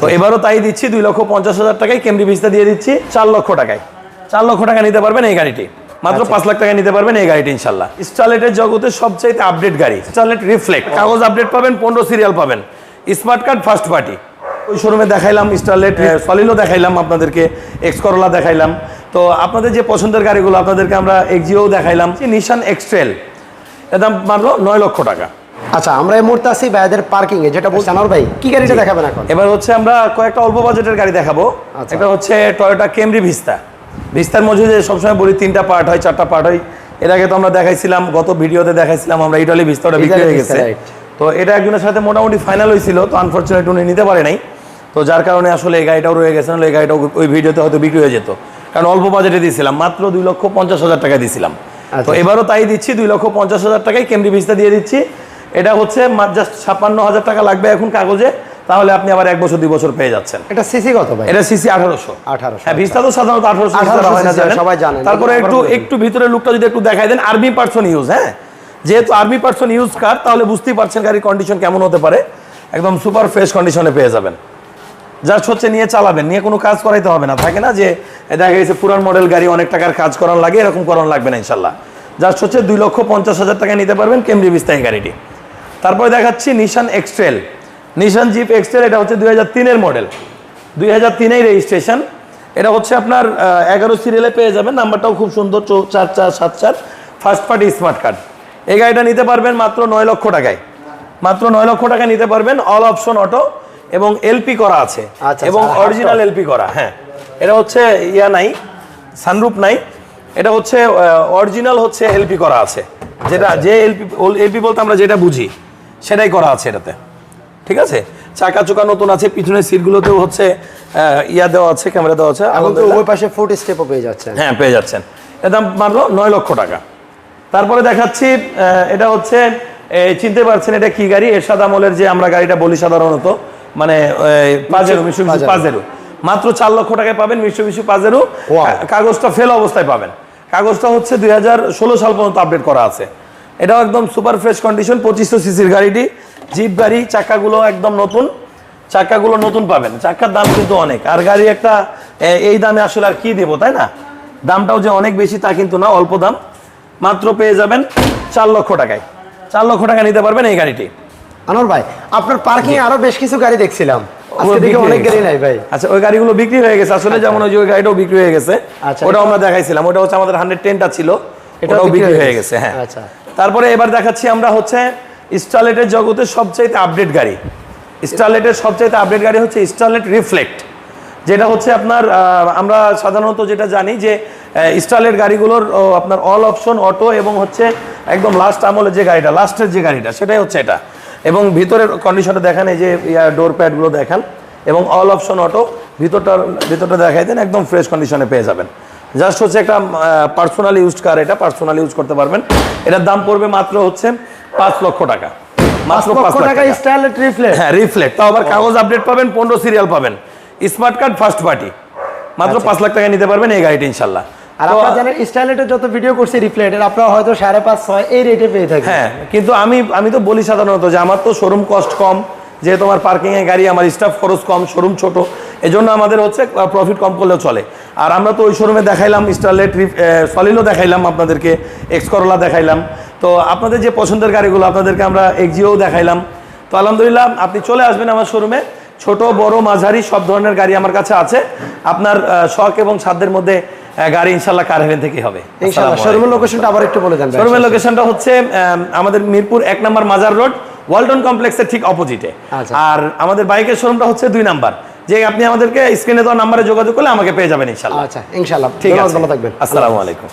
তো এবারও তাই দিচ্ছি 2,50,000 টাকায় ক্যামরি ভিস্তা দিয়ে দিচ্ছি 4 লক্ষ টাকায়। 4 লক্ষ টাকা নিতে পারবেন এই গাড়িটি, মাত্র 5 লাখ টাকা নিতে পারবেন এই গাড়িটি ইনশাল্লাহ। স্টারলেটের জগতে সবচাইতে আপডেট গাড়ি স্টারলেট রিফ্লেক্ট, কাগজ আপডেট পাবেন, 15 সিরিয়াল পাবেন, স্মার্ট কার্ড ফার্স্ট পার্টি। ওই শোরুমে দেখাইলাম স্টারলেট, সলিডও দেখাইলাম আপনাদেরকে, এক্স করোলা দেখাইলাম। তো আপনাদের যে পছন্দের গাড়িগুলো আপনাদেরকে আমরা এক্সিও দেখাইলাম। নিশান এক্সট্রেল, এর দাম মাত্র 9 লক্ষ টাকা। আচ্ছা, আমরা এই মুহূর্তে আছি ভাইদের পার্কিং এ, যেটা বলছেন আনোয়ার ভাই, কি গাড়িটা দেখাবেন এখন? এবার হচ্ছে আমরা কয়েকটা অল্প বাজেটের গাড়ি দেখাবো। একটা হচ্ছে টয়োটা ক্যামরি ভিস্তা। ভিস্তার মধ্যে যে সবসময় বলি 3টা পার্ট হয়, 4টা পার্ট হয়। এর আগে তো আমরা দেখাইছিলাম, গত ভিডিওতে দেখাইছিলাম আমরা ইটালি ভিস্তাটা বিক্রি হয়ে গেছে। তো এটা একজনের সাথে মোটামুটি ফাইনাল হয়েছিল, তো আনফরচুনেটলি উনি নিতে পারে নাই। তো যার কারণে আসলে এই গাড়িটাও রয়ে গেছে, নাহলে এই গাড়িটাও ওই ভিডিওতে হয়তো বিক্রি হয়ে যেত, কারণ অল্প বাজেটে দিয়েছিলাম, মাত্র 2,50,000 টাকা দিয়েছিলাম। তো এবারও তাই দিচ্ছি, 2,50,000 টাকায় ক্যামরি ভিস্তা দিয়ে দিচ্ছি। এটা হচ্ছে জাস্ট 56,000 টাকা লাগবে এখন কাগজে, তাহলে আপনি আবার 1 বছর 2 বছর পেয়ে যাচ্ছেন। এটা সিসি কত ভাই? এটা সিসি 1800। হ্যাঁ, ভিস্তা তো সাধারণত 1800 হয় না, সবাই জানেন। তারপরে একটু ভিতরে লুকটা যদি একটু দেখাই দেন, আর্মি পার্সন ইউজ। হ্যাঁ, যেহেতু আর্মি পার্সন ইউজ কার, তাহলে বুঝতেই পারছেন গাড়ির কন্ডিশন কেমন হতে পারে। একদম সুপার ফ্রেশ কন্ডিশনে পেয়ে যাবেন। জাস্ট হচ্ছে নিয়ে চালাবেন, নিয়ে কোনো কাজ করাইতে হবে না। থাকে না যে দেখা গেছে পুরান মডেল গাড়ি অনেক টাকার কাজ করার লাগে, এরকম করার লাগবে না ইনশাল্লাহ। জাস্ট হচ্ছে 2,50,000 টাকা নিতে পারবেন ক্যামরি ভিস্তা এই গাড়িটি। তারপরে দেখাচ্ছি নিশান এক্সট্রেল, নিশান জিপ এক্সট্রেল। এটা হচ্ছে 2003-এর মডেল, 2003-এই রেজিস্ট্রেশন। এটা হচ্ছে আপনার 11 সিরিয়ালে পেয়ে যাবেন, নাম্বারটাও খুব সুন্দর, 4474, ফার্স্ট পার্টি স্মার্ট কার্ড। এই গাড়িটা নিতে পারবেন মাত্র 9 লক্ষ টাকায়। মাত্র 9 লক্ষ টাকা নিতে পারবেন, অল অপশন অটো এবং এলপি করা আছে, এবং অরিজিনাল এলপি করা। হ্যাঁ, এটা হচ্ছে ইয়া নাই, সানরুফ নাই, এটা হচ্ছে অরিজিনাল হচ্ছে এলপি করা আছে, যেটা যে এলপি বলতে আমরা যেটা বুঝি সেটাই করা আছে এটাতে। ঠিক আছে, চাকা চোকা নতুন আছে, পিছনের সিটগুলোতেও হচ্ছে ইয়া দেওয়া আছে, ক্যামেরা দেওয়া আছে, ওই পাশে ফুট স্টেপও পেয়ে যাচ্ছেন। হ্যাঁ, পেয়ে যাচ্ছেন। এর দাম মাত্র 9 লক্ষ টাকা। তারপরে দেখাচ্ছি, এটা হচ্ছে চিনতে পারছেন এটা কি গাড়ি, এরশাদ আমলের যে আমরা গাড়িটা বলি সাধারণত, মানে পাজেরো, মিৎসুবিশি পাজেরো। মাত্র 4 লক্ষ টাকায় পাবেন মিৎসুবিশি পাজেরো। কাগজটা ফেল অবস্থায় পাবেন, কাগজটা হচ্ছে 2016 সাল পর্যন্ত আপডেট করা আছে। এটাও একদম সুপার ফ্রেশ কন্ডিশন, 2500 সিসির গাড়িটি, জিপ গাড়ি, চাকাগুলো একদম নতুন, চাকাগুলো নতুন পাবেন। চাকার দাম কিন্তু অনেক, আর গাড়ি একটা এই দামে আসলে আর কি দেবো, তাই না? দামটাও যে অনেক বেশি তা কিন্তু না, অল্প দাম। মাত্র পেয়ে যাবেন 4 লক্ষ টাকায়। 4 লক্ষ টাকা নিতে পারবেন এই গাড়িটি। আনোয়ার ভাই, আপনার পার্কিং আরো বেশ কিছু গাড়ি দেখছিলাম, আজকে দেখে অনেক গাড়ি নাই ভাই। আচ্ছা, ওই গাড়িগুলো বিক্রি হয়ে গেছে আসলে, যেমন ওই যে ওই গাড়িটাও বিক্রি হয়ে গেছে, ওটাও আমরা দেখাইছিলাম। ওটা হচ্ছে আমাদের 110টা ছিল, ওটাও বিক্রি হয়ে গেছে। হ্যাঁ, আচ্ছা। তারপরে এবার দেখাচ্ছি আমরা হচ্ছে স্টারলেটের জগতে সবচাইতে আপডেট গাড়ি। স্টারলেটের সবচাইতে আপডেট গাড়ি হচ্ছে স্টারলেট রিফ্লেক্ট, যেটা হচ্ছে আপনার আমরা সাধারণত যেটা জানি যে স্টারলেট গাড়িগুলোর আপনার অল অপশন অটো, এবং হচ্ছে একদম লাস্ট আমলের যে গাড়িটা, লাস্টের যে গাড়িটা, সেটাই হচ্ছে এটা। এবং ভিতরের কন্ডিশনটা দেখান, এই যে ডোর প্যাডগুলো দেখান, এবং অল অপশন অটো। ভিতরটা দেখাই দেন, একদম ফ্রেশ কন্ডিশনে পেয়ে যাবেন। জাস্ট হচ্ছে একটা পার্সোনাল ইউজ কার, এটা পার্সোনাল ইউজ করতে পারবেন। এটার দাম পড়বে মাত্র হচ্ছে 5 লক্ষ টাকা। মাত্র 5 লাখ টাকা স্টারলেট রিফ্লেক্ট। হ্যাঁ, রিফ্লেক্ট, তাও আবার কাগজ আপডেট পাবেন, 15 সিরিয়াল পাবেন, স্মার্ট কার্ড ফার্স্ট পার্টি। মাত্র 5 লাখ টাকা নিতে পারবেন এই গাড়িটি ইনশাল্লাহ। আর আপনারা জানেন স্টাইলেটের যত ভিডিও করছি রিফ্লেক্টের, আপনারা হয়তো 5.5-6 এই রেটে পেয়ে থাকেন। হ্যাঁ, কিন্তু আমি তো বলি সাধারণত যে আমার তো শোরুম কস্ট কম, যে তোমার পার্কিং এর গাড়ি, আমার স্টাফ খরচ কম, শোরুম ছোট, এজন্য আমাদের হচ্ছে প্রফিট কম করলেও চলে। আর আমরা তো ওই শোরুমে দেখাইলাম স্টারলেট, সলিডও দেখাইলাম আপনাদেরকে, এক্স করোলা দেখাইলাম। তো আপনাদের যে পছন্দের গাড়িগুলো আপনাদেরকে আমরা এক্সিও দেখাইলাম। তো আলহামদুলিল্লাহ, আপনি চলে আসবেন আমার শোরুমে। ছোট বড় মাঝারি সব ধরনের গাড়ি আমার কাছে আছে। আপনার শখ এবং সাধ্যের মধ্যে গাড়ি ইনশাল্লাহ কার হেভেন থেকে হবে ইনশাআল্লাহ। শোরুমের লোকেশনটা আবার একটু বলে দেন। শোরুমের লোকেশনটা হচ্ছে আমাদের মিরপুর 1 নম্বর মাজার রোড, ওয়ালটন কমপ্লেক্সের ঠিক অপোজিটে। আর আমাদের বাইকের শোরুমটা হচ্ছে 2 নাম্বার, যে আপনি আমাদেরকে স্ক্রিনে দেওয়া নাম্বারে যোগাযোগ করলে আমাকে পেয়ে যাবেন ইনশাআল্লাহ। আচ্ছা, ইনশাআল্লাহ, ঠিক আছে, ভালো থাকবেন। আসসালামু আলাইকুম।